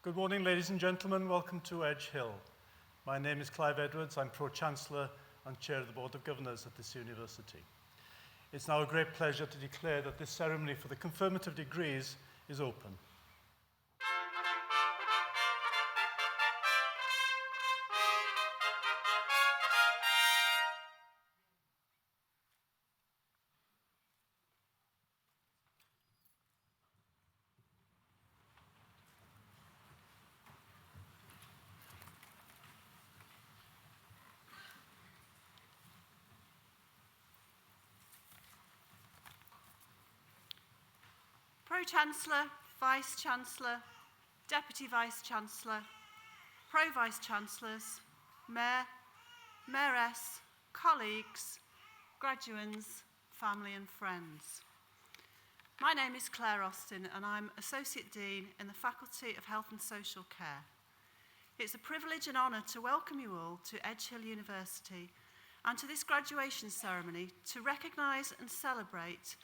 Good morning, ladies and gentlemen. Welcome to Edge Hill. My name is Clive Edwards. I'm Pro-Chancellor and Chair of the Board of Governors at this university. It's now a great pleasure to declare that this ceremony for the confirmative degrees is open. Pro-Chancellor, Vice-Chancellor, Deputy Vice-Chancellor, Pro-Vice-Chancellors, Mayor, Mayoress, colleagues, graduands, family and friends. My name is Claire Austin and I'm Associate Dean in the Faculty of Health and Social Care. It's a privilege and honour to welcome you all to Edge Hill University and to this graduation ceremony to recognise and celebrate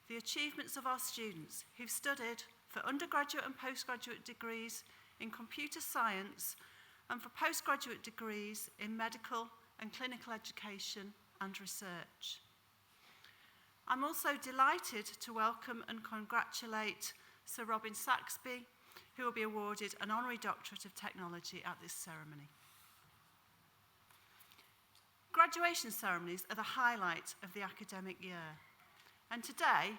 the achievements of our students who've studied for undergraduate and postgraduate degrees in computer science and for postgraduate degrees in medical and clinical education and research. I'm also delighted to welcome and congratulate Sir Robin Saxby, who will be awarded an Honorary Doctorate of Technology at this ceremony. Graduation ceremonies are the highlight of the academic year. And today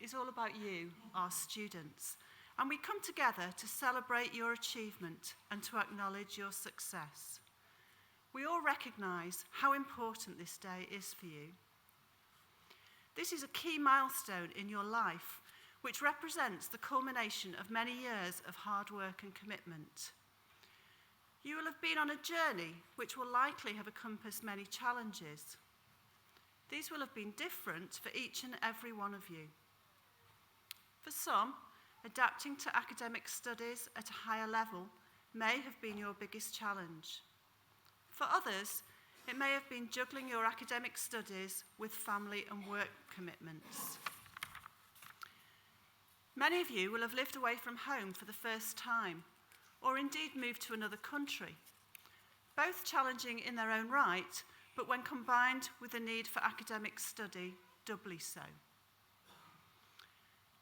is all about you, our students. And we come together to celebrate your achievement and to acknowledge your success. We all recognise how important this day is for you. This is a key milestone in your life, which represents the culmination of many years of hard work and commitment. You will have been on a journey which will likely have encompassed many challenges. These will have been different for each and every one of you. For some, adapting to academic studies at a higher level may have been your biggest challenge. For others, it may have been juggling your academic studies with family and work commitments. Many of you will have lived away from home for the first time, or indeed moved to another country, both challenging in their own right, but when combined with the need for academic study, doubly so.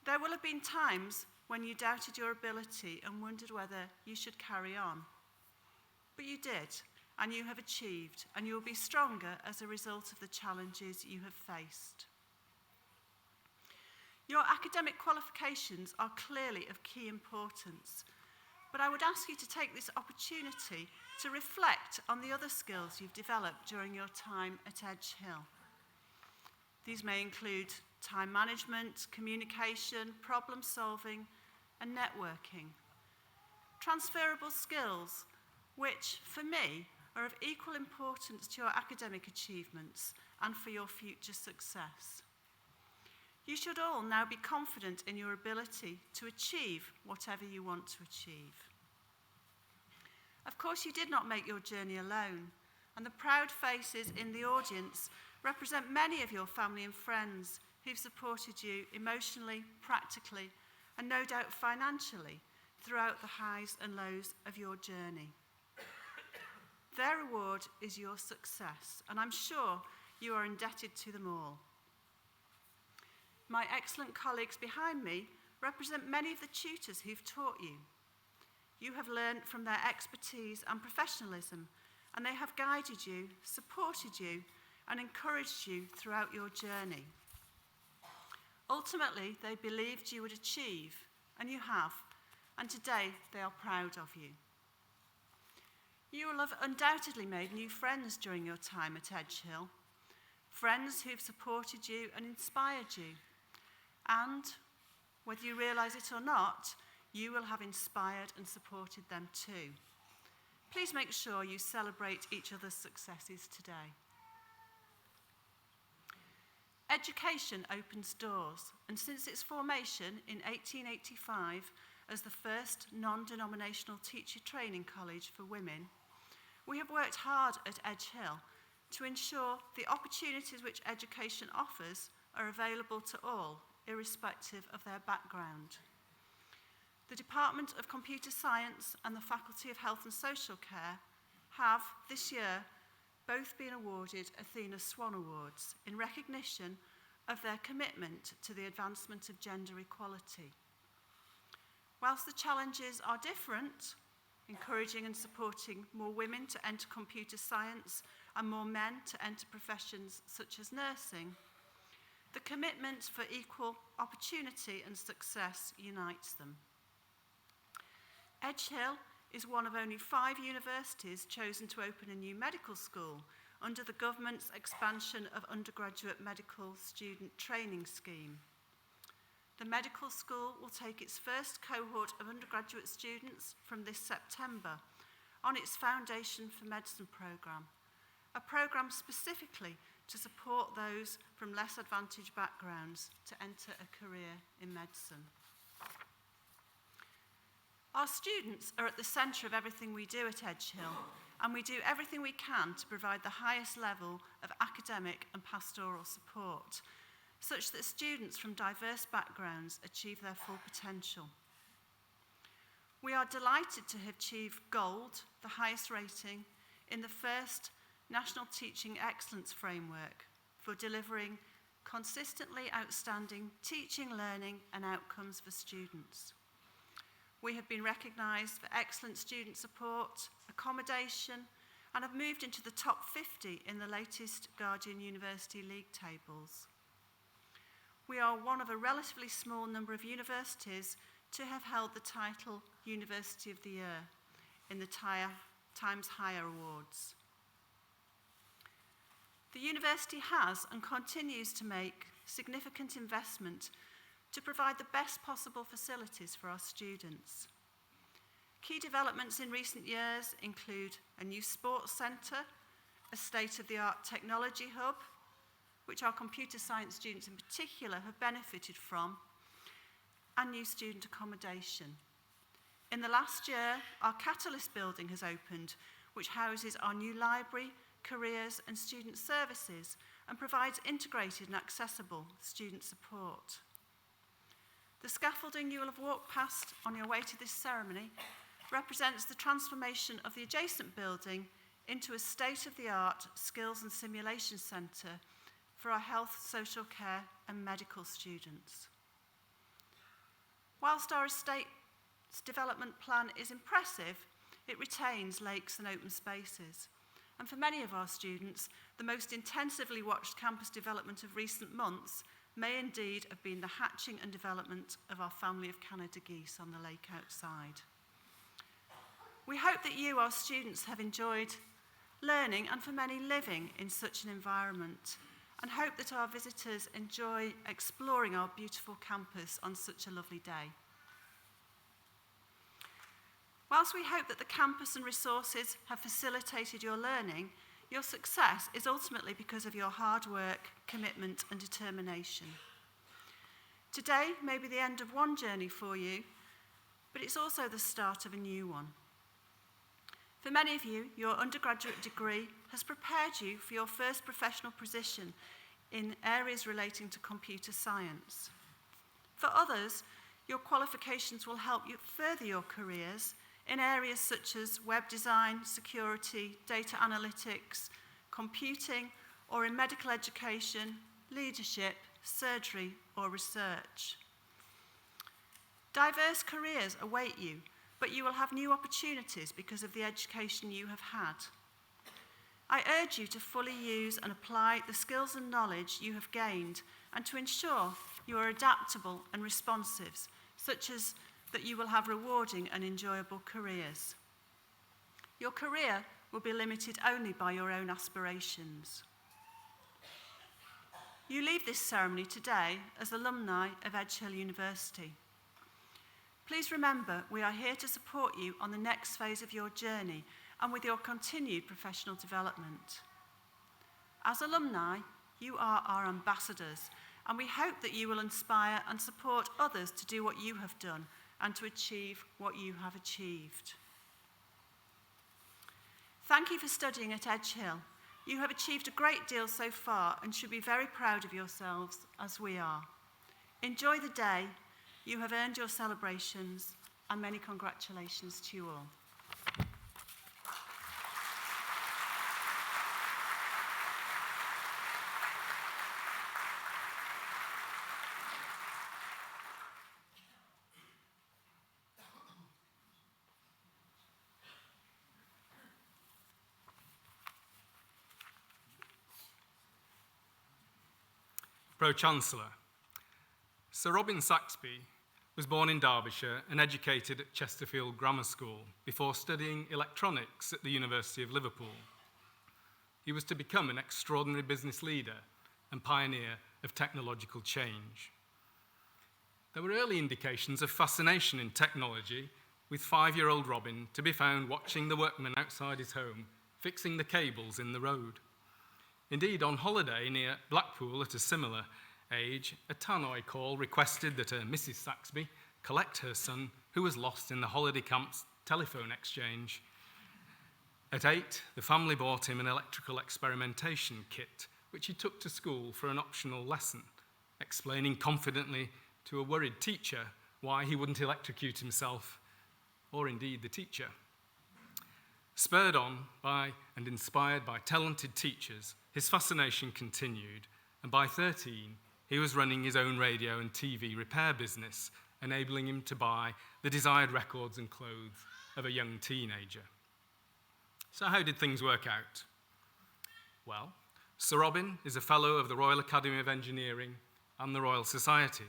There will have been times when you doubted your ability and wondered whether you should carry on. But you did, and you have achieved, and you will be stronger as a result of the challenges you have faced. Your academic qualifications are clearly of key importance, but I would ask you to take this opportunity to reflect on the other skills you've developed during your time at Edge Hill. These may include time management, communication, problem solving, and networking. Transferable skills, which, for me, are of equal importance to your academic achievements and for your future success. You should all now be confident in your ability to achieve whatever you want to achieve. Of course, you did not make your journey alone, and the proud faces in the audience represent many of your family and friends who've supported you emotionally, practically, and no doubt financially throughout the highs and lows of your journey. Their reward is your success, and I'm sure you are indebted to them all. My excellent colleagues behind me represent many of the tutors who've taught you. You have learned from their expertise and professionalism, and they have guided you, supported you, and encouraged you throughout your journey. Ultimately, they believed you would achieve, and you have, and today they are proud of you. You will have undoubtedly made new friends during your time at Edge Hill, friends who have supported you and inspired you. And, whether you realise it or not, you will have inspired and supported them too. Please make sure you celebrate each other's successes today. Education opens doors, and since its formation in 1885 as the first non-denominational teacher training college for women, we have worked hard at Edge Hill to ensure the opportunities which education offers are available to all, irrespective of their background. the Department of Computer Science and the Faculty of Health and Social Care have, this year, both been awarded Athena Swan Awards in recognition of their commitment to the advancement of gender equality. Whilst the challenges are different, encouraging and supporting more women to enter computer science and more men to enter professions such as nursing, the commitment for equal opportunity and success unites them. Edge Hill is one of only 5 universities chosen to open a new medical school under the government's expansion of undergraduate medical student training scheme. The medical school will take its first cohort of undergraduate students from this September on its Foundation for Medicine programme, a programme specifically to support those from less advantaged backgrounds to enter a career in medicine. Our students are at the centre of everything we do at Edge Hill, and we do everything we can to provide the highest level of academic and pastoral support, such that students from diverse backgrounds achieve their full potential. We are delighted to have achieved Gold, the highest rating, in the first National Teaching Excellence Framework for delivering consistently outstanding teaching, learning and outcomes for students. We have been recognised for excellent student support, accommodation, and have moved into the top 50 in the latest Guardian University League tables. We are one of a relatively small number of universities to have held the title University of the Year in the Times Higher Awards. The university has and continues to make significant investment to provide the best possible facilities for our students. Key developments in recent years include a new sports centre, a state-of-the-art technology hub, which our computer science students in particular have benefited from, and new student accommodation. In the last year, our Catalyst building has opened, which houses our new library, careers and student services, and provides integrated and accessible student support. The scaffolding you will have walked past on your way to this ceremony represents the transformation of the adjacent building into a state-of-the-art skills and simulation centre for our health, social care and medical students. Whilst our estate's development plan is impressive, it retains lakes and open spaces. And for many of our students, the most intensively watched campus development of recent months may indeed have been the hatching and development of our family of Canada geese on the lake outside. We hope that you, our students, have enjoyed learning and for many living in such an environment, and hope that our visitors enjoy exploring our beautiful campus on such a lovely day. Whilst we hope that the campus and resources have facilitated your learning, your success is ultimately because of your hard work, commitment and determination. Today may be the end of one journey for you, but it's also the start of a new one. For many of you, your undergraduate degree has prepared you for your first professional position in areas relating to computer science. For others, your qualifications will help you further your careers in areas such as web design, security, data analytics, computing, or in medical education, leadership, surgery, or research. Diverse careers await you, but you will have new opportunities because of the education you have had. I urge you to fully use and apply the skills and knowledge you have gained and to ensure you are adaptable and responsive, such as that you will have rewarding and enjoyable careers. Your career will be limited only by your own aspirations. You leave this ceremony today as alumni of Edge Hill University. Please remember, we are here to support you on the next phase of your journey and with your continued professional development. As alumni, you are our ambassadors, and we hope that you will inspire and support others to do what you have done and to achieve what you have achieved. Thank you for studying at Edge Hill. You have achieved a great deal so far and should be very proud of yourselves, as we are. Enjoy the day. You have earned your celebrations. and many congratulations to you all. Pro-Chancellor. Sir Robin Saxby was born in Derbyshire and educated at Chesterfield Grammar School before studying electronics at the University of Liverpool. He was to become an extraordinary business leader and pioneer of technological change. There were early indications of fascination in technology, with 5-year-old Robin to be found watching the workmen outside his home, fixing the cables in the road. Indeed, on holiday near Blackpool at a similar age, a tannoy call requested that a Mrs. Saxby collect her son, who was lost in the holiday camp's telephone exchange. At 8, the family bought him an electrical experimentation kit, which he took to school for an optional lesson, explaining confidently to a worried teacher why he wouldn't electrocute himself, or indeed the teacher. Spurred on by and inspired by talented teachers, his fascination continued, and by 13, he was running his own radio and TV repair business, enabling him to buy the desired records and clothes of a young teenager. So how did things work out? Well, Sir Robin is a Fellow of the Royal Academy of Engineering and the Royal Society,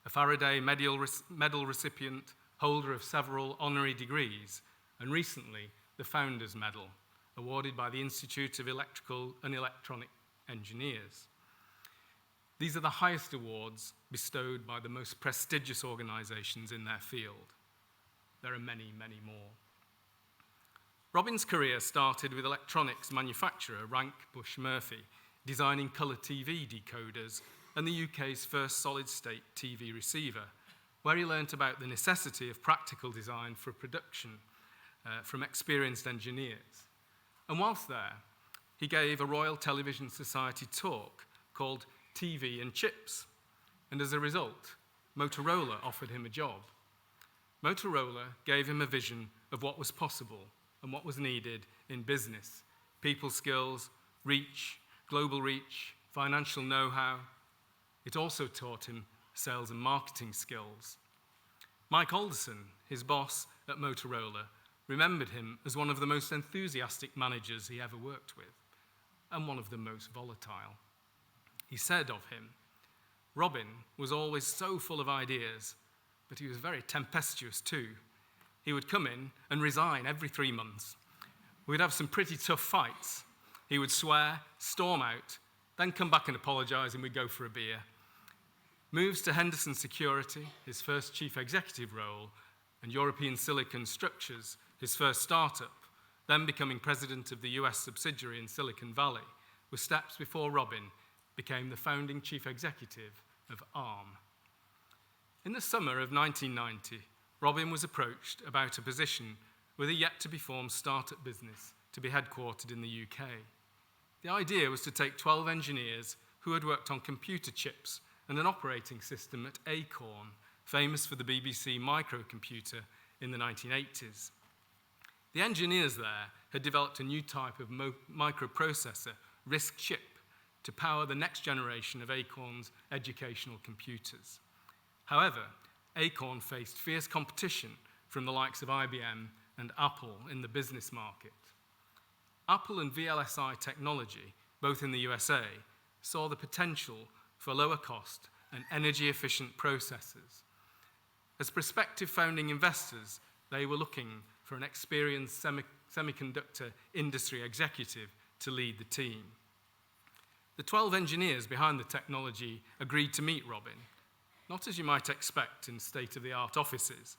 a Faraday Medal recipient, holder of several honorary degrees, and recently the Founders Medal, awarded by the Institute of Electrical and Electronic Engineers. These are the highest awards bestowed by the most prestigious organisations in their field. There are many, many more. Robin's career started with electronics manufacturer Rank Bush Murphy, designing colour TV decoders and the UK's first solid-state TV receiver, where he learnt about the necessity of practical design for production from experienced engineers. And whilst there, he gave a Royal Television Society talk called TV and Chips, and as a result, Motorola offered him a job. Motorola gave him a vision of what was possible and what was needed in business: people skills, reach, global reach, financial know-how. It also taught him sales and marketing skills. Mike Alderson, his boss at Motorola, remembered him as one of the most enthusiastic managers he ever worked with, and one of the most volatile. He said of him, "Robin was always so full of ideas, but he was very tempestuous too. He would come in and resign every 3 months. We'd have some pretty tough fights. He would swear, storm out, then come back and apologise, and we'd go for a beer." Moves to Henderson Security, his first chief executive role, and European Silicon Structures, his first startup, then becoming president of the US subsidiary in Silicon Valley, were steps before Robin became the founding chief executive of Arm. In the summer of 1990, Robin was approached about a position with a yet-to-be-formed startup business to be headquartered in the UK. The idea was to take 12 engineers who had worked on computer chips and an operating system at Acorn, famous for the BBC microcomputer in the 1980s. The engineers there had developed a new type of microprocessor, RISC-Chip, to power the next generation of Acorn's educational computers. However, Acorn faced fierce competition from the likes of IBM and Apple in the business market. Apple and VLSI Technology, both in the USA, saw the potential for lower cost and energy-efficient processors. As prospective founding investors, they were looking for an experienced semiconductor industry executive to lead the team. The 12 engineers behind the technology agreed to meet Robin, not as you might expect in state-of-the-art offices,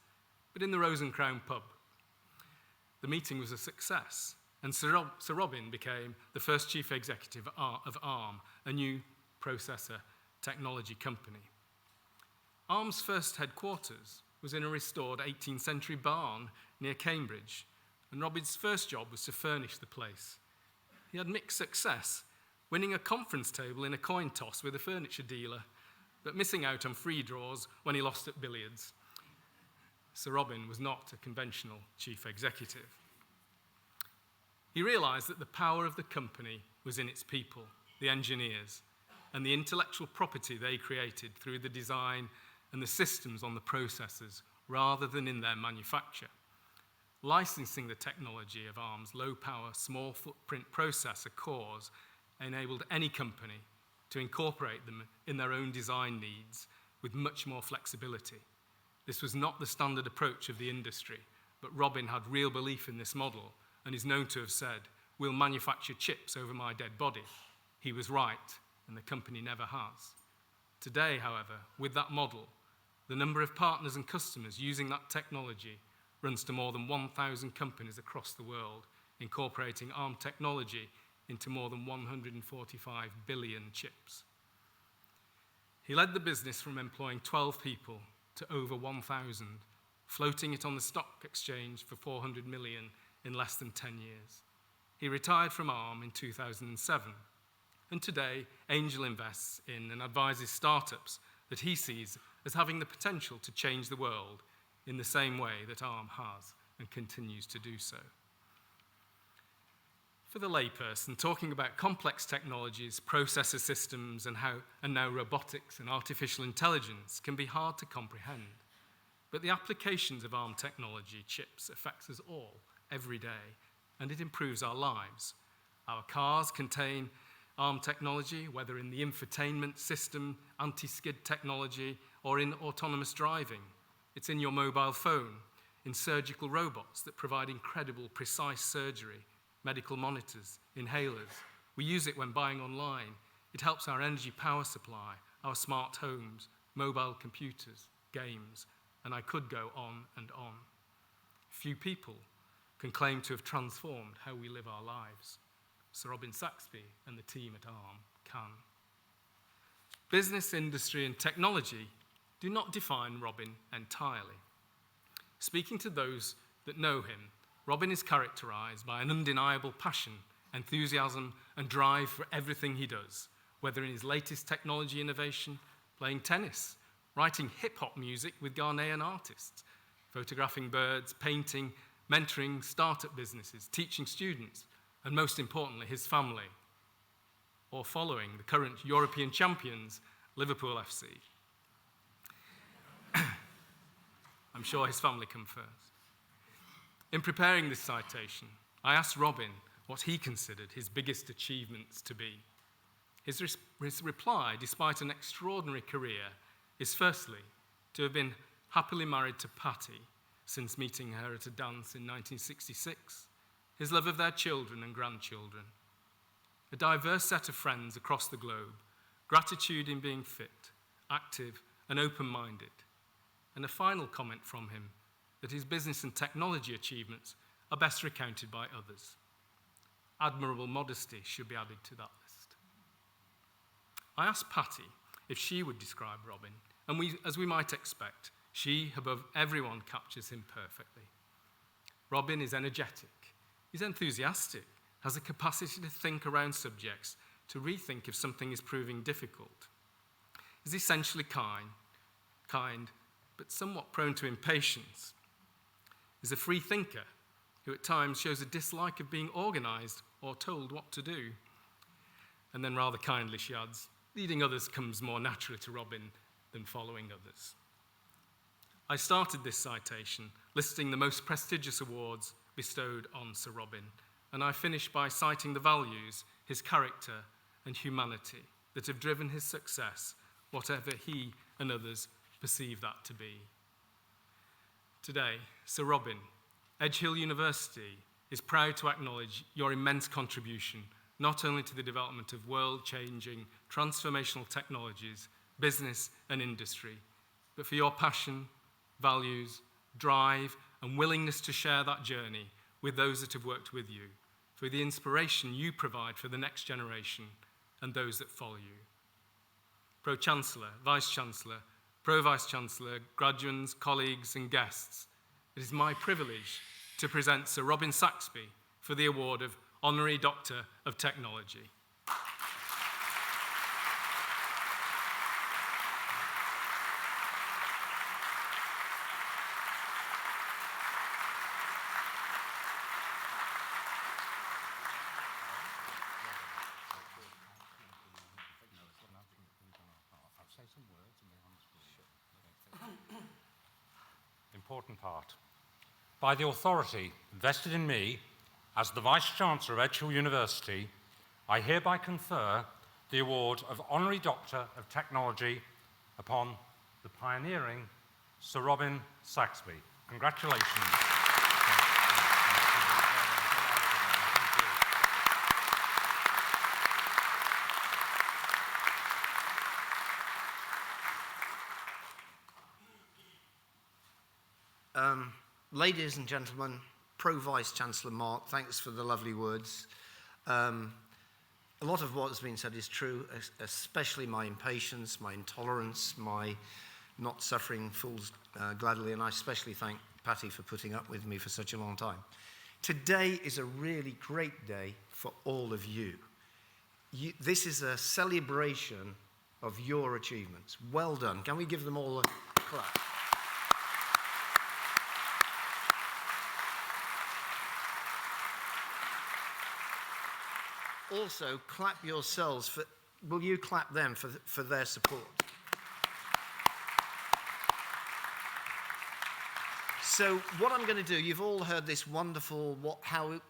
but in the Rose and Crown pub. The meeting was a success, and Sir Robin became the first chief executive of Arm, a new processor technology company. Arm's first headquarters was in a restored 18th century barn near Cambridge, and Robin's first job was to furnish the place. He had mixed success, winning a conference table in a coin toss with a furniture dealer, but missing out on free draws when he lost at billiards. Sir Robin was not a conventional chief executive. He realised that the power of the company was in its people, the engineers, and the intellectual property they created through the design and the systems on the processes, rather than in their manufacture. Licensing the technology of ARM's low-power, small-footprint processor cores enabled any company to incorporate them in their own design needs with much more flexibility. This was not the standard approach of the industry, but Robin had real belief in this model and is known to have said, "We'll manufacture chips over my dead body." He was right, and the company never has. Today, however, with that model, the number of partners and customers using that technology runs to more than 1,000 companies across the world, incorporating ARM technology into more than 145 billion chips. He led the business from employing 12 people to over 1,000, floating it on the stock exchange for 400 million in less than 10 years. He retired from ARM in 2007, and today Angel invests in and advises startups that he sees as having the potential to change the world in the same way that ARM has and continues to do so. For the layperson, talking about complex technologies, processor systems, and now robotics and artificial intelligence can be hard to comprehend. But the applications of ARM technology chips affects us all every day, and it improves our lives. Our cars contain ARM technology, whether in the infotainment system, anti-skid technology, or in autonomous driving. It's in your mobile phone, in surgical robots that provide incredible, precise surgery, medical monitors, inhalers. We use it when buying online. It helps our energy power supply, our smart homes, mobile computers, games, and I could go on and on. Few people can claim to have transformed how we live our lives. Sir Robin Saxby and the team at ARM can. Business, industry, and technology do not define Robin entirely. Speaking to those that know him, Robin is characterized by an undeniable passion, enthusiasm, and drive for everything he does, whether in his latest technology innovation, playing tennis, writing hip-hop music with Ghanaian artists, photographing birds, painting, mentoring startup businesses, teaching students, and most importantly, his family, or following the current European champions, Liverpool FC. I'm sure his family come first. In preparing this citation, I asked Robin what he considered his biggest achievements to be. His reply, despite an extraordinary career, is firstly to have been happily married to Patty since meeting her at a dance in 1966, his love of their children and grandchildren, a diverse set of friends across the globe, gratitude in being fit, active, and open-minded, and a final comment from him that his business and technology achievements are best recounted by others. Admirable modesty should be added to that list. I asked Patty if she would describe Robin, and as we might expect, she, above everyone, captures him perfectly. Robin is energetic, he's enthusiastic, has a capacity to think around subjects, to rethink if something is proving difficult. He's essentially kind, but somewhat prone to impatience. He's a free thinker who at times shows a dislike of being organized or told what to do. And then rather kindly she adds, leading others comes more naturally to Robin than following others. I started this citation listing the most prestigious awards bestowed on Sir Robin, and I finished by citing the values, his character, and humanity that have driven his success, whatever he and others perceive that to be. Today, Sir Robin, Edge Hill University is proud to acknowledge your immense contribution, not only to the development of world-changing, transformational technologies, business and industry, but for your passion, values, drive, and willingness to share that journey with those that have worked with you, for the inspiration you provide for the next generation and those that follow you. Pro-Chancellor, Vice-Chancellor, Pro-Vice-Chancellor, graduates, colleagues and guests, it is my privilege to present Sir Robin Saxby for the award of Honorary Doctor of Technology. important part. By the authority vested in me as the Vice-Chancellor of Edge Hill University, I hereby confer the award of Honorary Doctor of Technology upon the pioneering Sir Robin Saxby. Congratulations. Ladies and gentlemen, Pro Vice-Chancellor Mark, thanks for the lovely words. A lot of what has been said is true, especially my impatience, my intolerance, my not suffering fools gladly, and I especially thank Patty for putting up with me for such a long time. Today is a really great day for all of you. This is a celebration of your achievements. Well done. Can we give them all a clap? Also, clap yourselves for, will you clap them for their support? So what I'm going to do, you've all heard this wonderful, how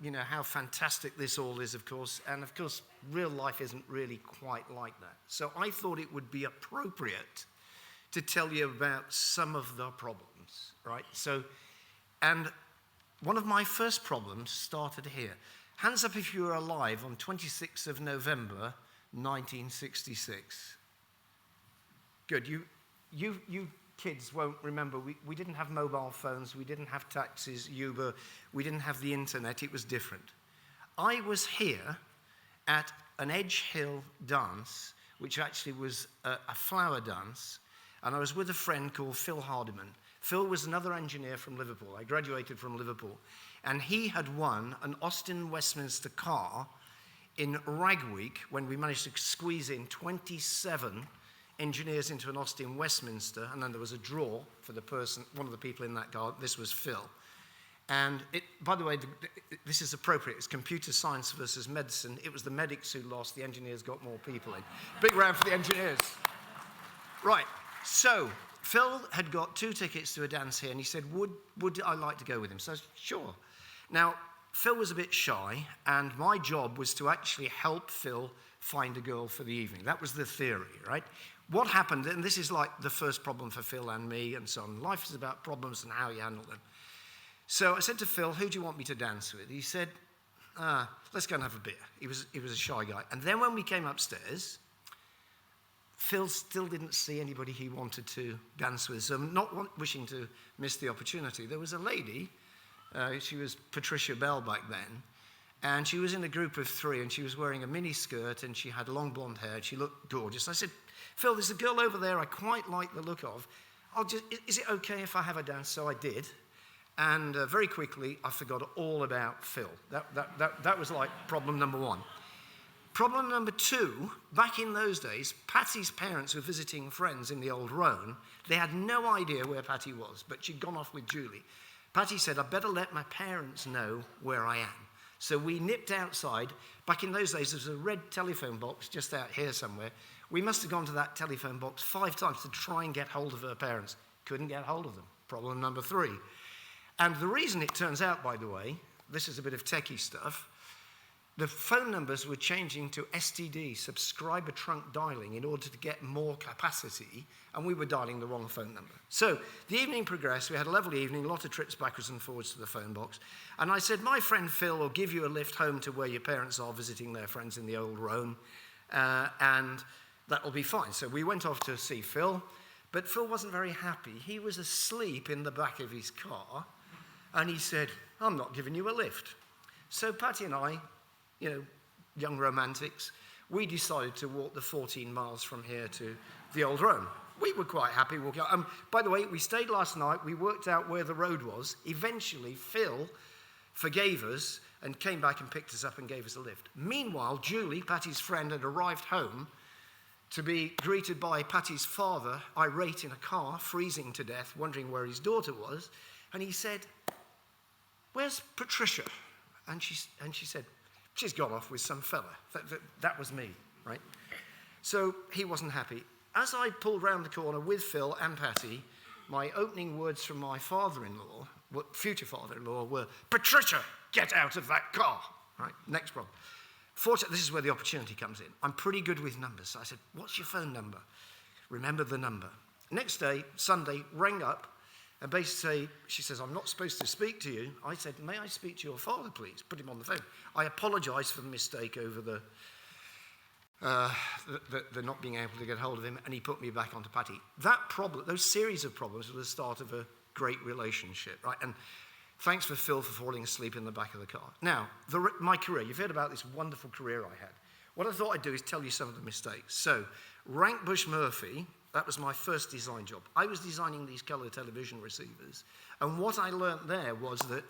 fantastic this all is, of course, and of course, real life isn't really quite like that. So I thought it would be appropriate to tell you about some of the problems, right? So, and one of my first problems started here. Hands up if you were alive on 26th of November, 1966. Good, you kids won't remember. We didn't have mobile phones, we didn't have taxis, Uber, we didn't have the internet, it was different. I was here at an Edge Hill dance, which actually was a flower dance, and I was with a friend called Phil Hardiman. Phil was another engineer from Liverpool. I graduated from Liverpool. And he had won an Austin-Westminster car in Rag Week when we managed to squeeze in 27 engineers into an Austin-Westminster, and then there was a draw for the person, one of the people in that car. This was Phil. And by the way, this is appropriate. It's computer science versus medicine. It was the medics who lost. The engineers got more people in. Big round for the engineers. Right, so Phil had got 2 tickets to a dance here, and he said, would I like to go with him? So I said, sure. Now, Phil was a bit shy, and my job was to actually help Phil find a girl for the evening. That was the theory, right? What happened, and this is like the first problem for Phil and me and so on. Life is about problems and how you handle them. So I said to Phil, who do you want me to dance with? He said, let's go and have a beer. He was a shy guy. And then when we came upstairs, Phil still didn't see anybody he wanted to dance with, so not wishing to miss the opportunity. There was a lady, she was Patricia Bell back then, and she was in a group of 3, and she was wearing a mini skirt, and she had long blonde hair, and she looked gorgeous. I said, Phil, there's a girl over there I quite like the look of. Is it okay if I have a dance? So I did, and very quickly I forgot all about Phil. That was like problem number 1. Problem number 2, back in those days, Patty's parents were visiting friends in the Old Roan. They had no idea where Patty was, but she'd gone off with Julie. Patty said, I better let my parents know where I am. So we nipped outside. Back in those days, there was a red telephone box just out here somewhere. We must have gone to that telephone box 5 times to try and get hold of her parents. Couldn't get hold of them. Problem number 3. And the reason it turns out, by the way, this is a bit of techie stuff, the phone numbers were changing to STD, subscriber trunk dialing, in order to get more capacity, and we were dialing the wrong phone number. So the evening progressed. We had a lovely evening, a lot of trips backwards and forwards to the phone box. And I said, my friend Phil will give you a lift home to where your parents are visiting their friends in the Old Roan, and that will be fine. So we went off to see Phil, but Phil wasn't very happy. He was asleep in the back of his car, and he said, I'm not giving you a lift. So Patty and I, young romantics, we decided to walk the 14 miles from here to the Old Roan. We were quite happy walking out. By the way, we stayed last night. We worked out where the road was. Eventually, Phil forgave us and came back and picked us up and gave us a lift. Meanwhile, Julie, Patty's friend, had arrived home to be greeted by Patty's father, irate in a car, freezing to death, wondering where his daughter was. And he said, where's Patricia? And she said, she's gone off with some fella. That was me, right? So he wasn't happy. As I pulled round the corner with Phil and Patty, my opening words from my father-in-law, future father-in-law, were, "Patricia, get out of that car." Right, next problem. Fortunately, this is where the opportunity comes in. I'm pretty good with numbers. So I said, "What's your phone number?" Remember the number. Next day, Sunday, rang up and basically she says, "I'm not supposed to speak to you." I said, "May I speak to your father, please?" Put him on the phone. I apologised for the mistake over the not being able to get hold of him, and he put me back onto Patty. That problem, those series of problems were the start of a great relationship, right? And thanks for Phil for falling asleep in the back of the car. Now, my career, you've heard about this wonderful career I had. What I thought I'd do is tell you some of the mistakes. So, Rank Bush Murphy, that was my first design job. I was designing these colour television receivers, and what I learnt there was that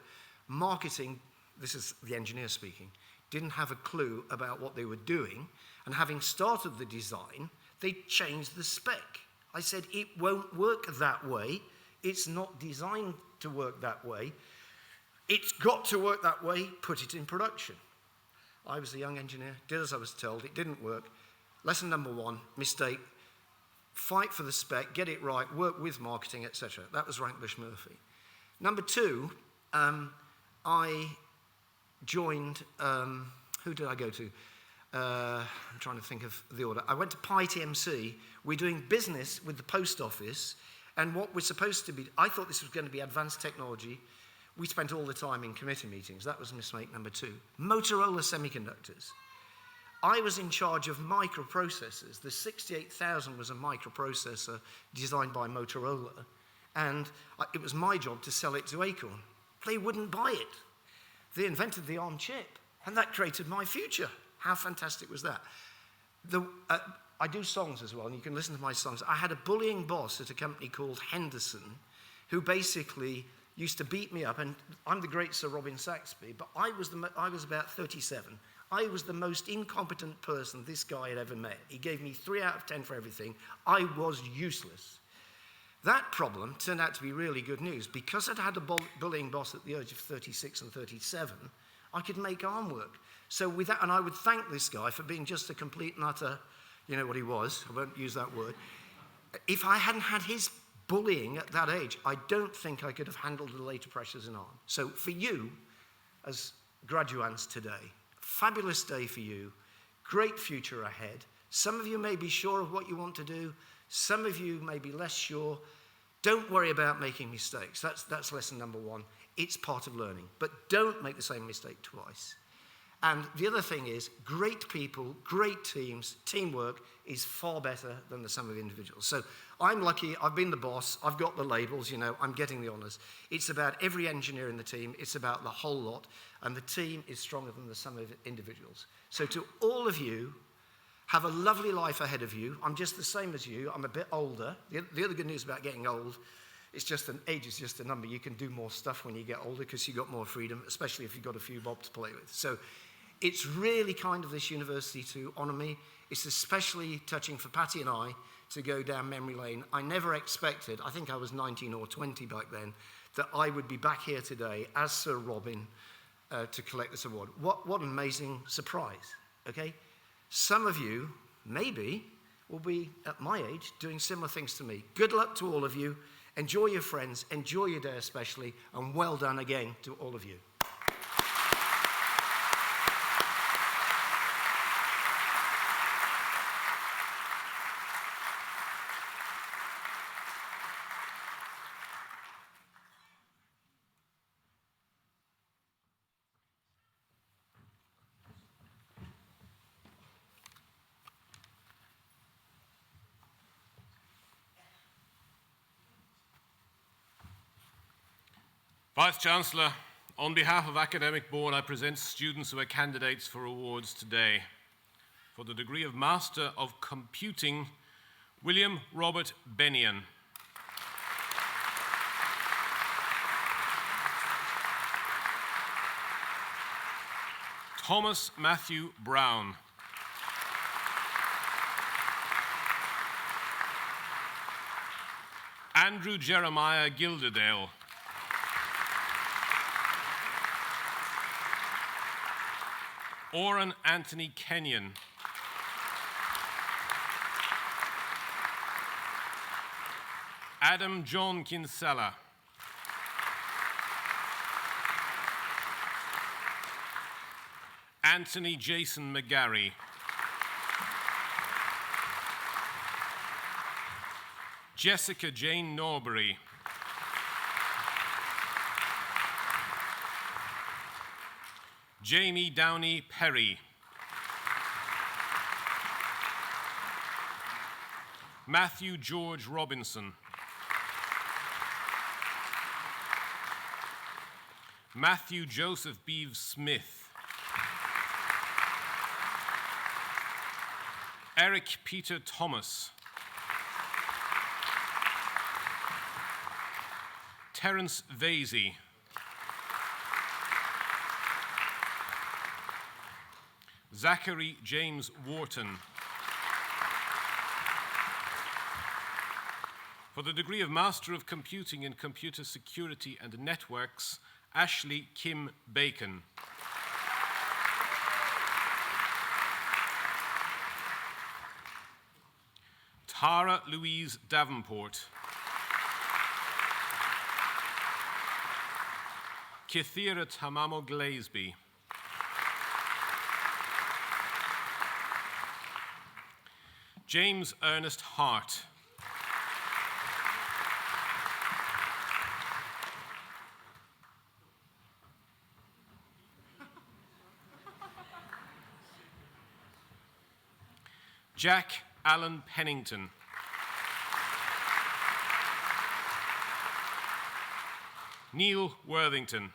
marketing, this is the engineer speaking, didn't have a clue about what they were doing, and having started the design, they changed the spec. I said, "It won't work that way. It's not designed to work that way. It's got to work that way. Put it in production." I was a young engineer, did as I was told. It didn't work. Lesson number one, mistake. Fight for the spec, get it right, work with marketing, etc. That was Rank Bush Murphy. Number two, I joined, who did I go to? I'm trying to think of the order. I went to Pi TMC. We're doing business with the post office, and what we're supposed to be, I thought this was going to be advanced technology. We spent all the time in committee meetings. That was mistake number two. Motorola Semiconductors. I was in charge of microprocessors. The 68,000 was a microprocessor designed by Motorola, and it was my job to sell it to Acorn. They wouldn't buy it. They invented the ARM chip, and that created my future. How fantastic was that? I do songs as well, and you can listen to my songs. I had a bullying boss at a company called Henderson, who basically used to beat me up, and I'm the great Sir Robin Saxby, but I was about 37. I was the most incompetent person this guy had ever met. He gave me 3 out of 10 for everything. I was useless. That problem turned out to be really good news. Because I'd had a bullying boss at the age of 36 and 37, I could make ARM work. So with that, and I would thank this guy for being just a complete and utter, you know what he was, I won't use that word. If I hadn't had his bullying at that age, I don't think I could have handled the later pressures in ARM. So for you, as graduates today, fabulous day for you, great future ahead. Some of you may be sure of what you want to do, some of you may be less sure. Don't worry about making mistakes. That's lesson number one. It's part of learning, but don't make the same mistake twice. And the other thing is, great people, great teams, teamwork is far better than the sum of individuals. So I'm lucky, I've been the boss, I've got the labels, you know, I'm getting the honours. It's about every engineer in the team, it's about the whole lot, and the team is stronger than the sum of individuals. So to all of you, have a lovely life ahead of you. I'm just the same as you, I'm a bit older. The other good news about getting old, it's just age is just a number. You can do more stuff when you get older because you've got more freedom, especially if you've got a few bob to play with. So it's really kind of this university to honour me. It's especially touching for Patty and I to go down memory lane. I never expected, I think I was 19 or 20 back then, that I would be back here today as Sir Robin to collect this award. What an amazing surprise, okay? Some of you, maybe, will be, at my age, doing similar things to me. Good luck to all of you. Enjoy your friends, enjoy your day especially, and well done again to all of you. Vice-Chancellor, on behalf of Academic Board, I present students who are candidates for awards today. For the degree of Master of Computing, William Robert Bennion. Thomas Matthew Brown. Andrew Jeremiah Gilderdale. Oren Anthony Kenyon. Adam John Kinsella. Anthony Jason McGarry. Jessica Jane Norbury. Jamie Downey Perry. Matthew George Robinson. Matthew Joseph Beeves Smith. Eric Peter Thomas. Terence Vasey. Zachary James Wharton. For the degree of Master of Computing in Computer Security and Networks, Ashley Kim Bacon. Tara Louise Davenport. Kithira Tamamo Glazeby. James Ernest Hart. Jack Allen Pennington. Neil Worthington.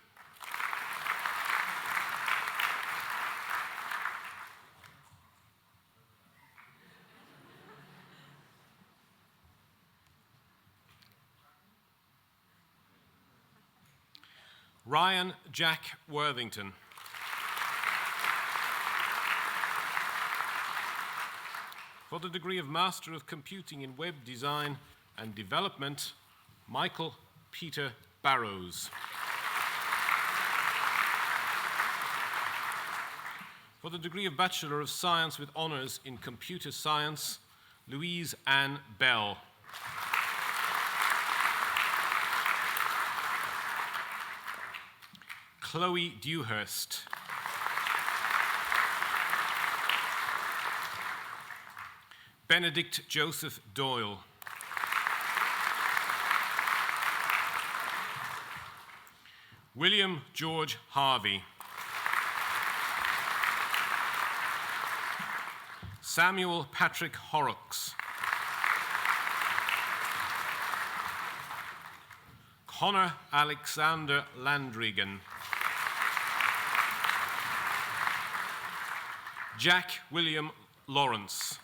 Ryan Jack Worthington. For the degree of Master of Computing in Web Design and Development, Michael Peter Barrows. For the degree of Bachelor of Science with Honours in Computer Science, Louise Ann Bell. Chloe Dewhurst. Benedict Joseph Doyle. William George Harvey. Samuel Patrick Horrocks. Connor Alexander Landrigan. Jack William Lawrence.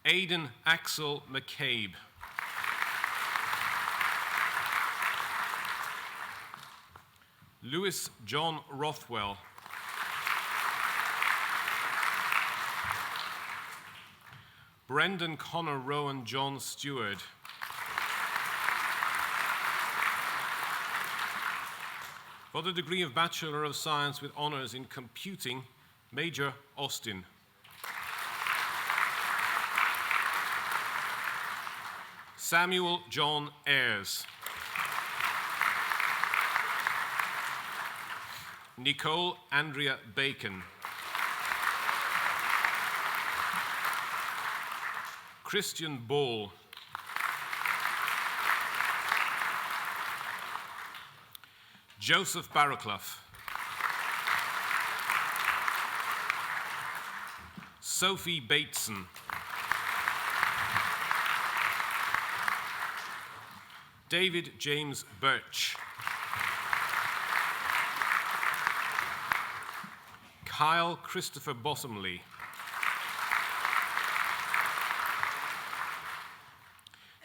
Aidan Axel McCabe. Lewis John Rothwell. Brendan Connor Rowan John Stewart. For the degree of Bachelor of Science with Honours in Computing, Major Austin. Samuel John Ayres. Nicole Andrea Bacon. Christian Ball. Joseph Barraclough. Sophie Bateson. David James Birch. Kyle Christopher Bottomley.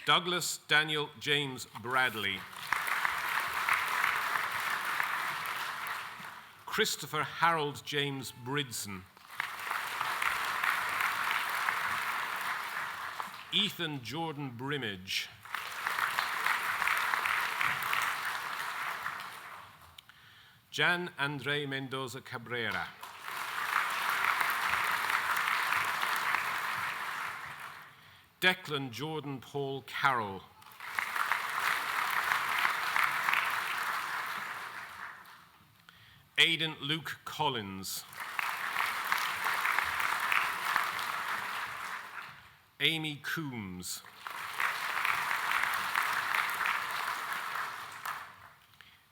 Douglas Daniel James Bradley. Christopher Harold James Bridson. Ethan Jordan Brimage. Jan Andre Mendoza Cabrera. Declan Jordan Paul Carroll. Aidan Luke Collins. Amy Coombs.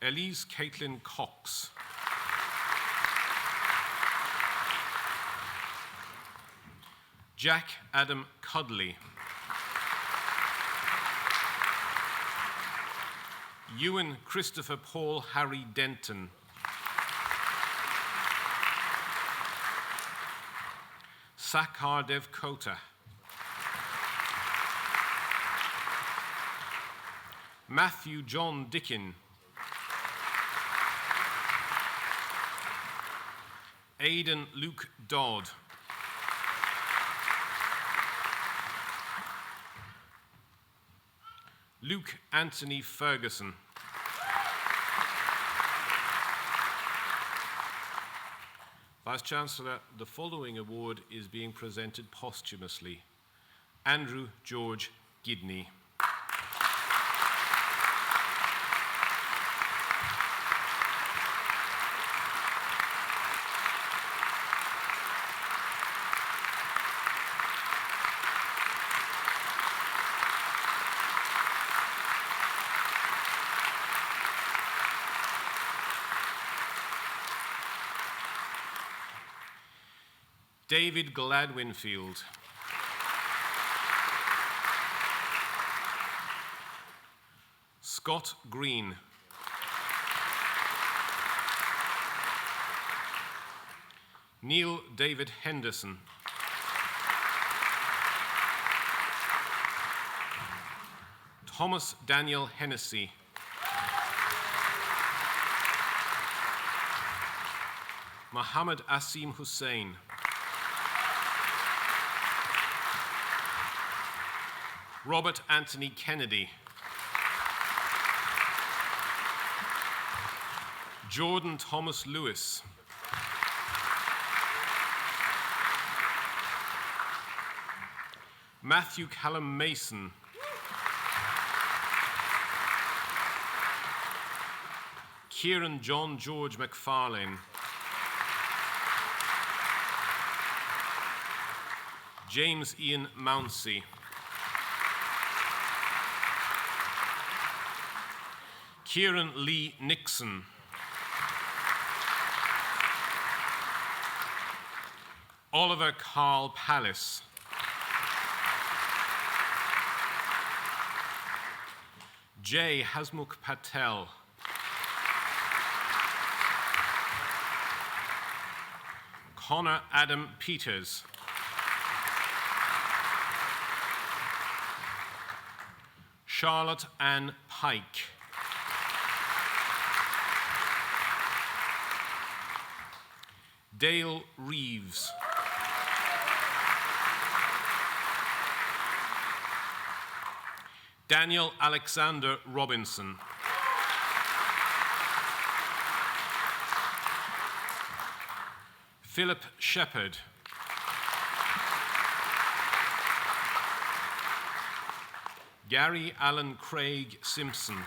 Elise Caitlin Cox. Jack Adam Cudley. Ewan Christopher Paul Harry Denton. Sakhar Dev Kota. Matthew John Dickin. Aidan Luke Dodd. Luke Anthony Ferguson. Vice-Chancellor, the following award is being presented posthumously. Andrew George Gidney. David Gladwinfield. Scott Green. Neil David Henderson. Thomas Daniel Hennessy. Mohammed Asim Hussain. Robert Anthony Kennedy. Jordan Thomas Lewis. Matthew Callum Mason. Kieran John George McFarlane. James Ian Mounsey. Kieran Lee Nixon. Oliver Carl Pallis. Jay Hasmukh Patel. Connor Adam Peters. Charlotte Ann Pike. Dale Reeves. Daniel Alexander Robinson. Philip Shepherd. Gary Allen Craig Simpson.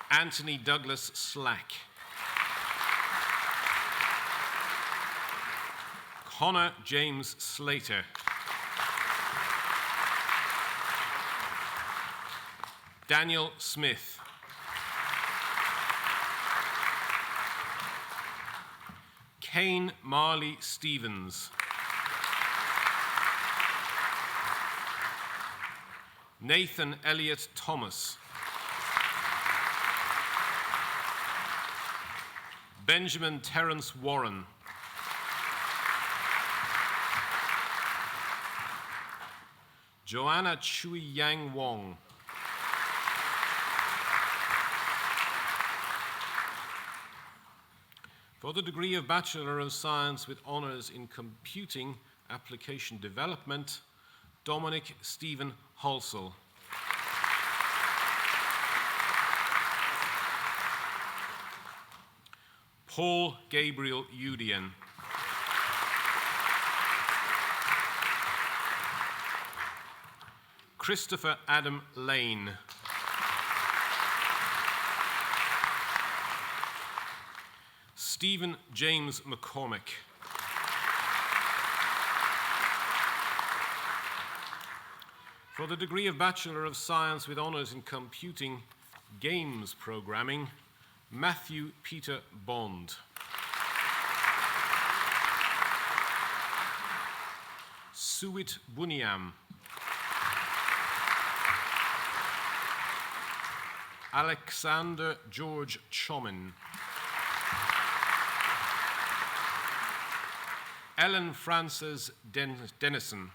Anthony Douglas Slack. Connor James Slater. Daniel Smith. Kane Marley Stevens. Nathan Elliott Thomas. Benjamin Terence Warren. Joanna Chui Yang Wong. For the degree of Bachelor of Science with Honours in Computing Application Development, Dominic Stephen Halsall. Paul Gabriel Udian. Christopher Adam Lane. Stephen James McCormick. For the degree of Bachelor of Science with Honours in Computing Games Programming, Matthew Peter Bond. Suit Buniam. Alexander George Chomin. Ellen Frances Dennison.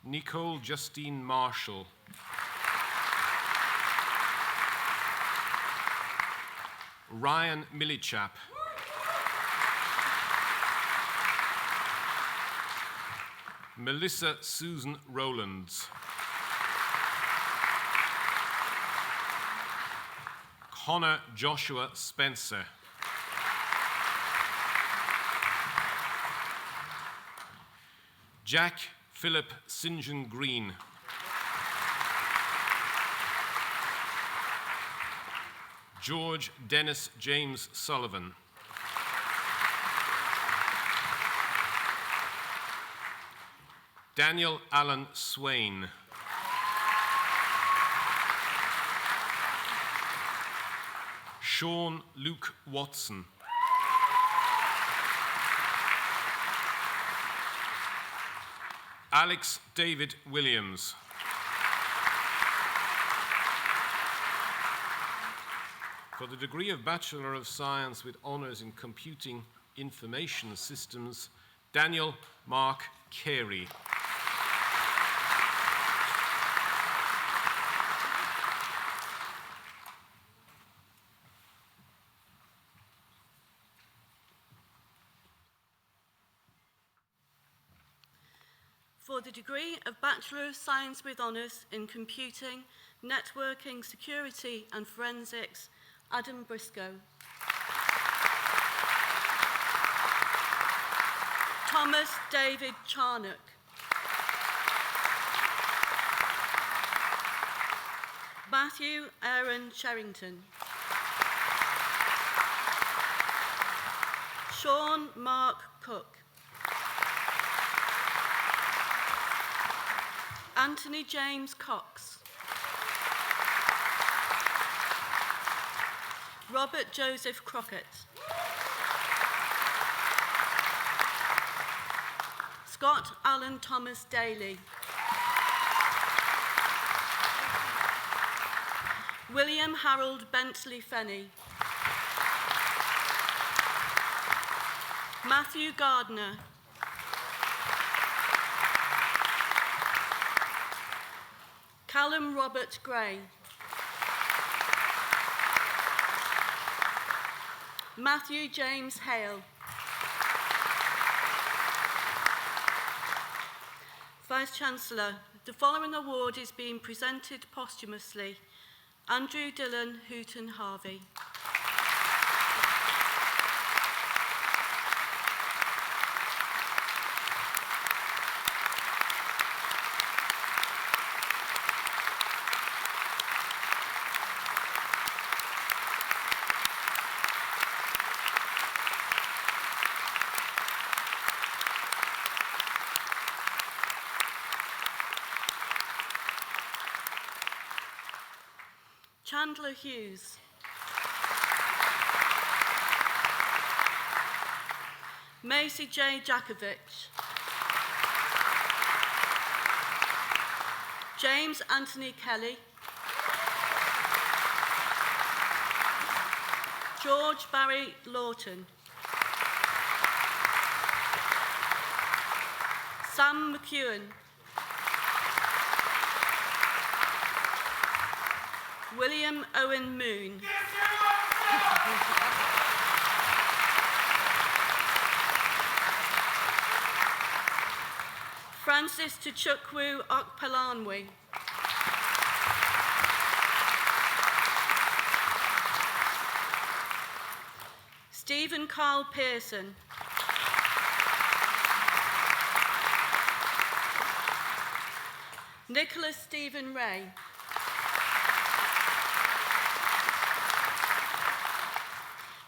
Nicole Justine Marshall. Ryan Millichap. Melissa Susan Rowlands. Connor Joshua Spencer. Jack Philip St. John Green. George Dennis James Sullivan. Daniel Allen Swain. Sean Luke Watson. Alex David Williams. For the degree of Bachelor of Science with Honours in Computing Information Systems, Daniel Mark Carey. For the degree of Bachelor of Science with Honours in Computing, Networking, Security and Forensics, Adam Briscoe. Thomas David Charnock. Matthew Aaron Sherrington. Sean Mark Cook. Anthony James Cox. Robert Joseph Crockett. Scott Allen Thomas Daly. William Harold Bentley Fenney. Matthew Gardner. Callum Robert Gray. Matthew James Hale. Vice-Chancellor, the following award is being presented posthumously. Andrew Dillon Hooton Harvey. Chandler Hughes. Macy J. Jakovich. James Anthony Kelly. George Barry Lawton. Sam McEwen. William Owen Moon. Francis Tuchukwu Okpelanwi. Stephen Carl Pearson. Nicholas Stephen Ray.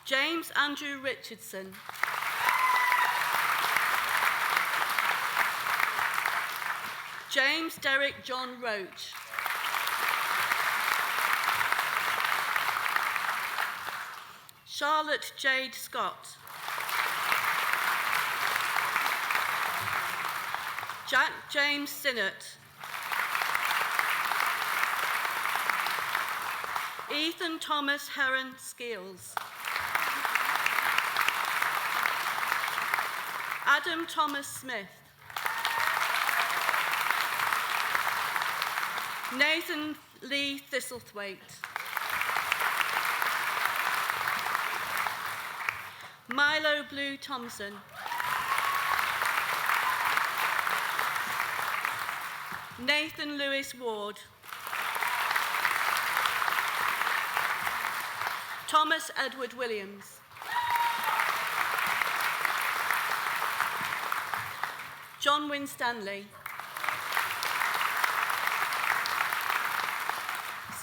James Andrew Richardson. James Derek John Roach. Charlotte Jade Scott. Jack James Sinnott. Ethan Thomas Heron Skeels. Adam Thomas Smith. Nathan Lee Thistlethwaite. Milo Blue Thompson. Nathan Lewis Ward. Thomas Edward Williams. John Winstanley.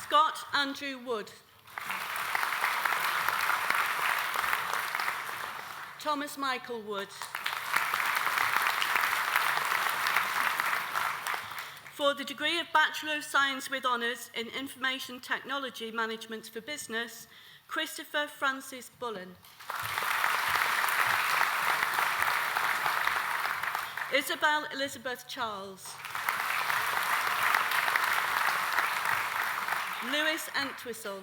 Scott Andrew Wood. Thomas Michael Wood. For the degree of Bachelor of Science with Honours in Information Technology Management for Business, Christopher Francis Bullen. Isabel Elizabeth Charles. Lewis Entwistle.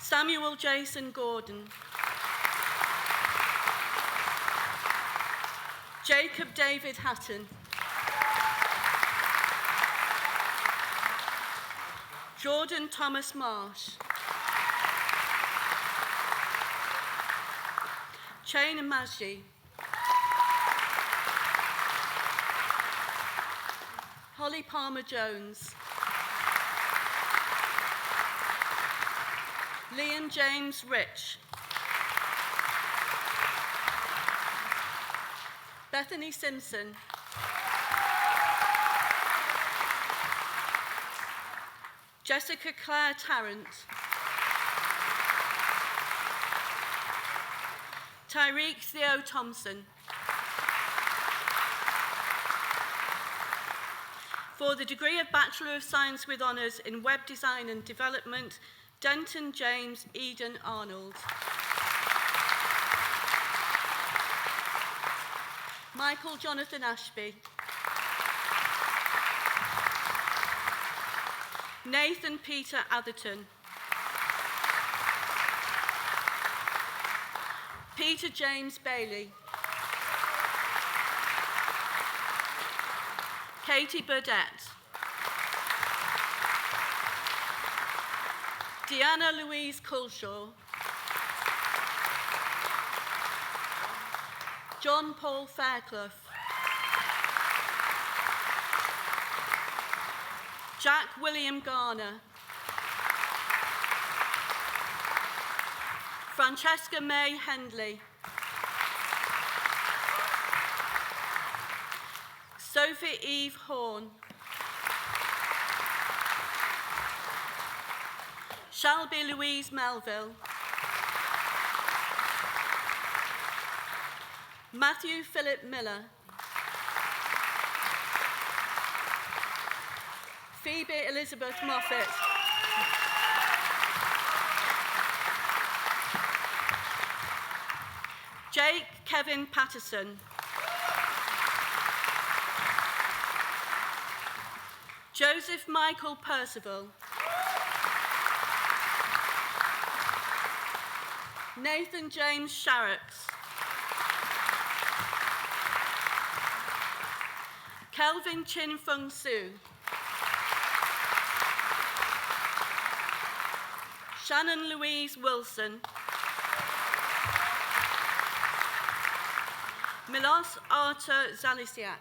Samuel Jason Gordon. Jacob David Hatton. Jordan Thomas Marsh. Chain Majdi. Holly Palmer Jones. Liam James Rich. Bethany Simpson. Jessica Claire Tarrant. Tyreek Theo Thompson. For the degree of Bachelor of Science with Honours in Web Design and Development, Denton James Eden Arnold. Michael Jonathan Ashby. Nathan Peter Atherton. Peter James Bailey. Katie Burdett. Deanna Louise Culshaw. John Paul Fairclough. Jack William Garner. Francesca May Hendley. Sophie Eve Horn. Shelby Louise Melville. Matthew Philip Miller. Phoebe Elizabeth Moffat. Jake Kevin Patterson. Joseph Michael Percival. Nathan James Sharrocks. Kelvin Chin Fung Soo. Shannon Louise Wilson. Milos Artur Zalisiak.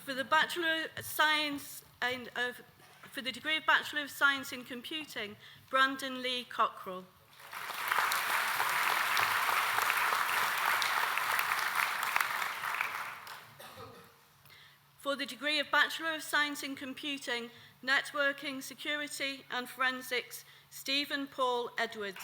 For the Bachelor of Science and For the degree of Bachelor of Science in Computing, Brandon Lee Cockrell. For the degree of Bachelor of Science in Computing, Networking, Security and Forensics, Stephen Paul Edwards.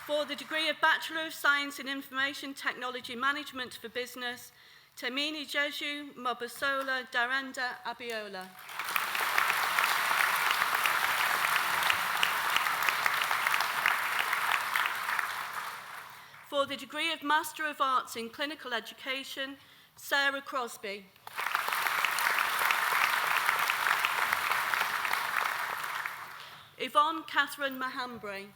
For the degree of Bachelor of Science in Information Technology Management for Business, Temini Jeju Mobosola Darenda Abiola. For the degree of Master of Arts in Clinical Education, Sarah Crosby. Yvonne Catherine Mahambre.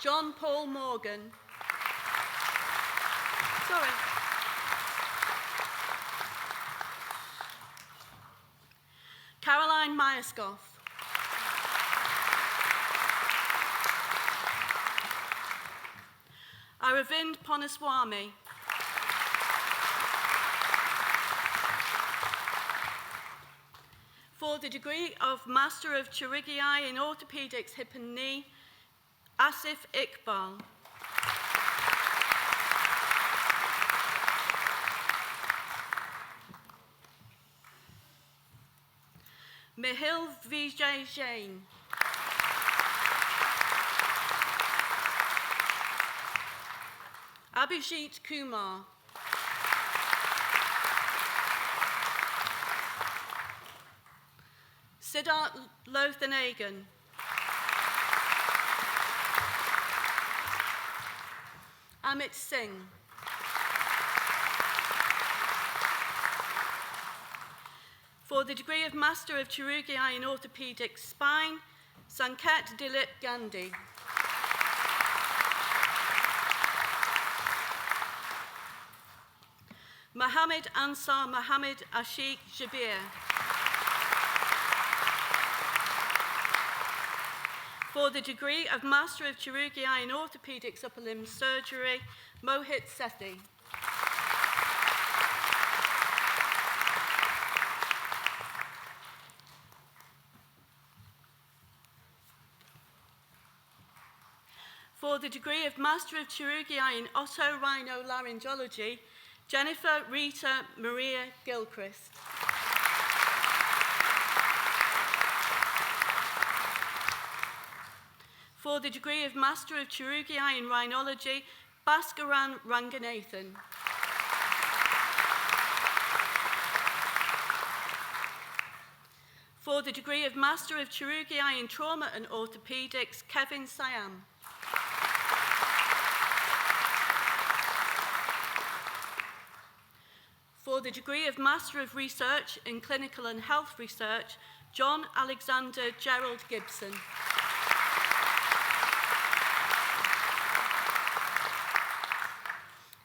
John Paul Morgan. Sorry. Caroline Myerscough. Aravind Ponaswamy. For the degree of Master of Chirurgery in Orthopaedics, Hip and Knee, Asif Iqbal. Mihil Vijay Jain. Abhijit Kumar. Siddharth Lothanagan. Amit Singh. For the degree of Master of Chirurgery in Orthopaedic Spine, Sanket Dilip Gandhi. Mohammed Ansar Mohammed Ashik Jabir. For the degree of Master of Chirurgery in Orthopaedics Upper Limb Surgery, Mohit Sethi. For the degree of Master of Chirurgery in Otorhinolaryngology, Jennifer Rita Maria Gilchrist. For the degree of Master of Chirurgery in Rhinology, Bhaskaran Ranganathan. For the degree of Master of Chirurgery in Trauma and Orthopaedics, Kevin Siam. For the degree of Master of Research in Clinical and Health Research, John Alexander Gerald Gibson.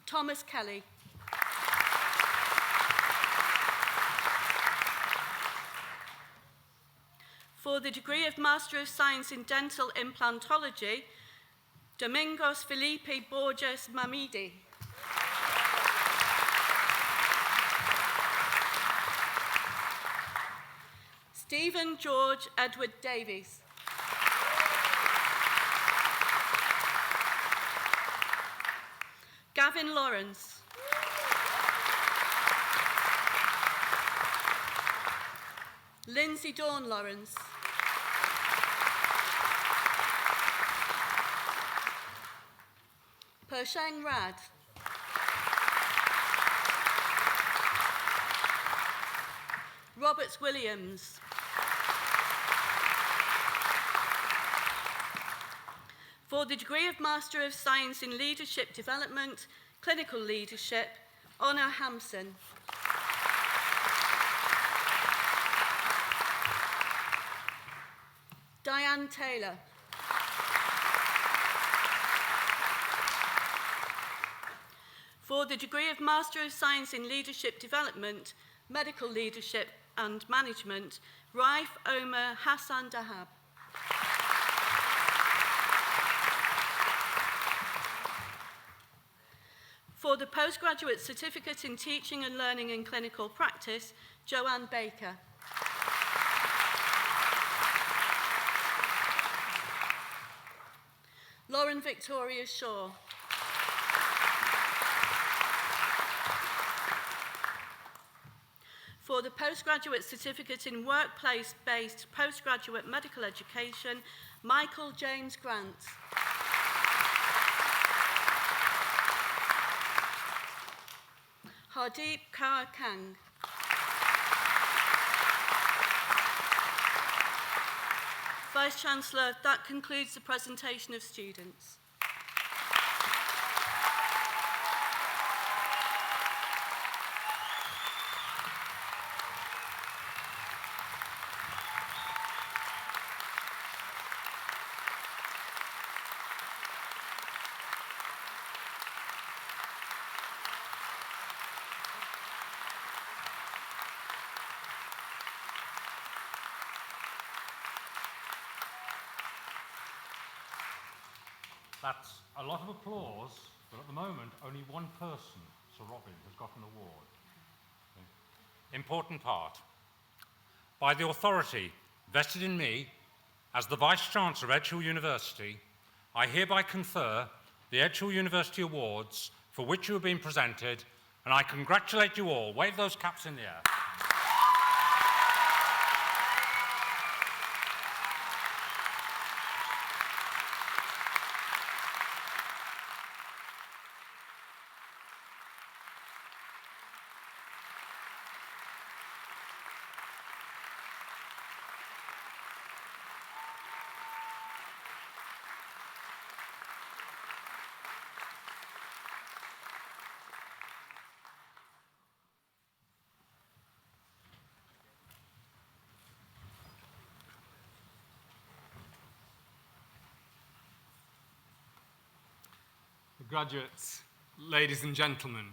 Thomas Kelly. For the degree of Master of Science in Dental Implantology, Domingos Felipe Borges Mamidi. Stephen George Edward Davies. Gavin Lawrence. Lindsay Dawn Lawrence. Pershang Rad. Roberts Williams. For the degree of Master of Science in Leadership Development, Clinical Leadership, Honor Hampson. Diane Taylor. For the degree of Master of Science in Leadership Development, Medical Leadership, and Management, Raif Omer Hassan Dahab. For the Postgraduate Certificate in Teaching and Learning and Clinical Practice, Joanne Baker. Lauren Victoria Shaw. For the Postgraduate Certificate in Workplace-Based Postgraduate Medical Education, Michael James Grant. Hardeep Kaur Kang. Vice-Chancellor, that concludes the presentation of students. That's a lot of applause, but at the moment, only one person, Sir Robin, has got an award. Important part. By the authority vested in me as the Vice-Chancellor of Edge Hill University, I hereby confer the Edge Hill University Awards for which you have been presented, and I congratulate you all. Wave those caps in the air. Graduates, ladies and gentlemen,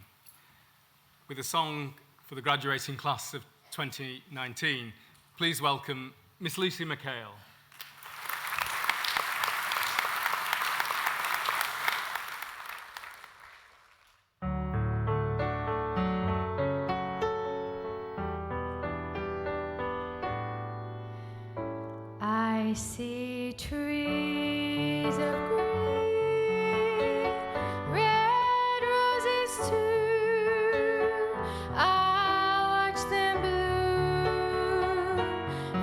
with a song for the graduating class of 2019, please welcome Miss Lucy McHale. I see trees of green, red roses too. I watch them bloom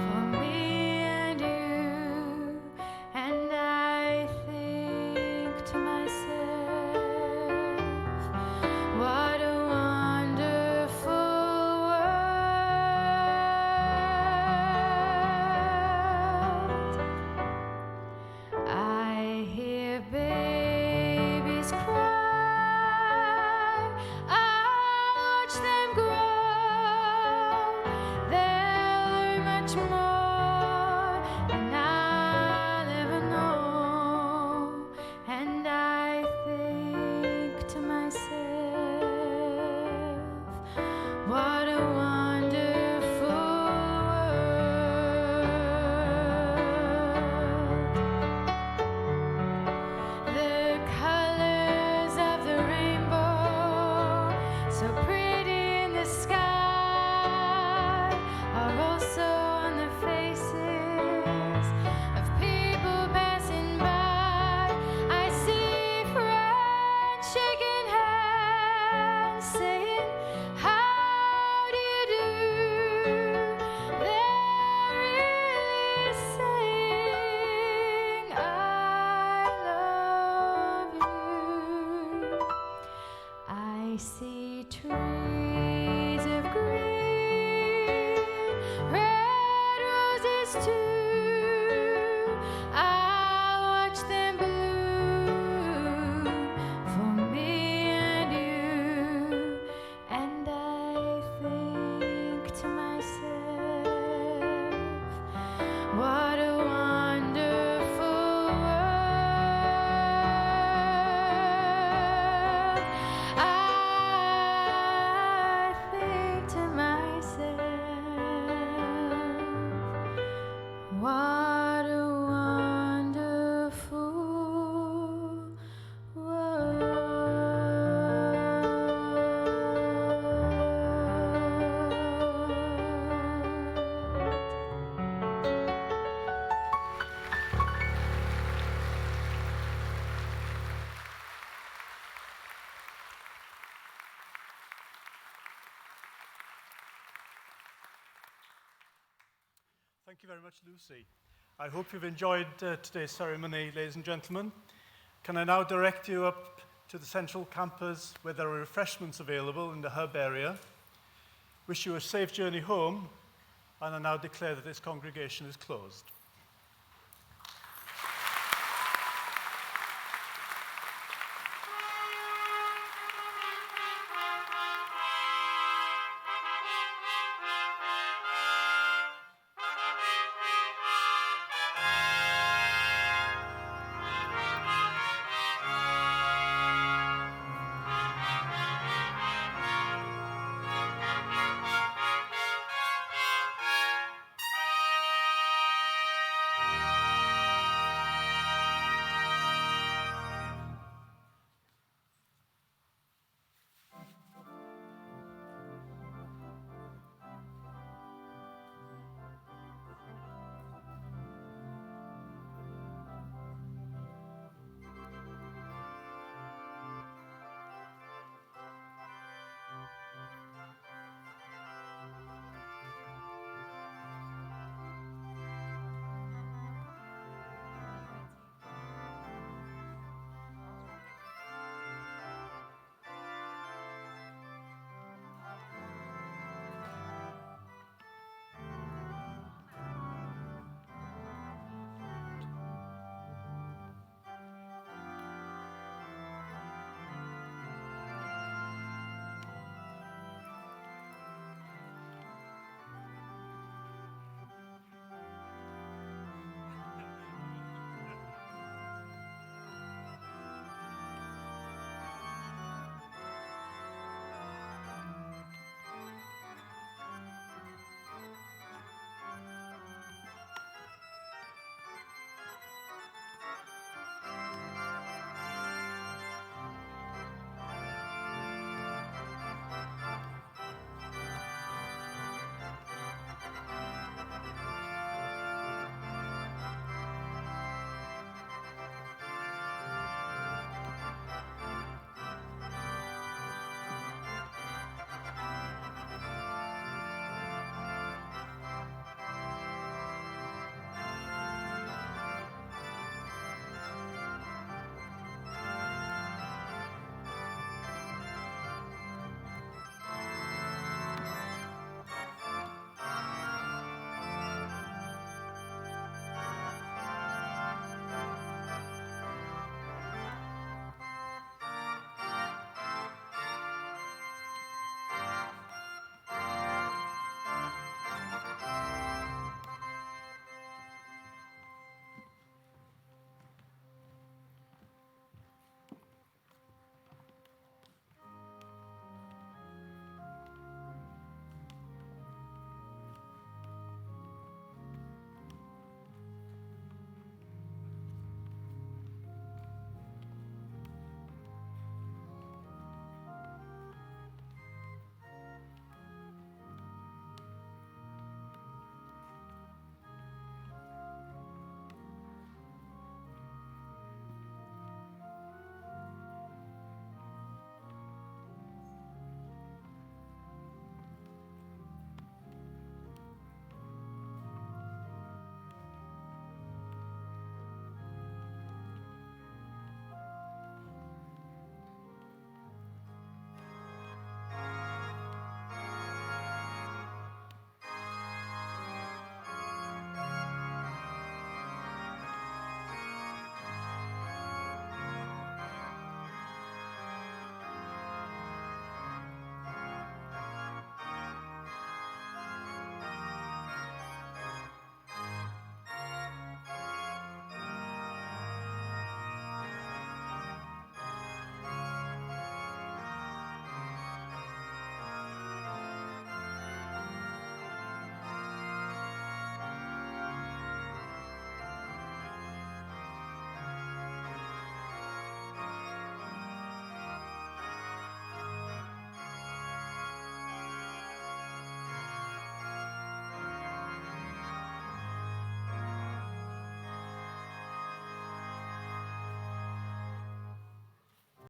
for me and you, and I think to myself, what a wonderful world. I hear babies cry, I watch them grow. They'll learn much more than I'll ever know, and I think to myself, what a wonderful world. The colors of the rainbow, so pretty in the sky, are also on the faces of people passing by. I see friends shaking hands, saying, how do you do? They're really saying, I love you. I see trees of green, red roses too. I watch them bloom for me and you, and I think to myself, what Thank you very much, Lucy. I hope you've enjoyed today's ceremony, ladies and gentlemen. Can I now direct you up to the central campus where there are refreshments available in the hub area. Wish you a safe journey home, and I now declare that this congregation is closed.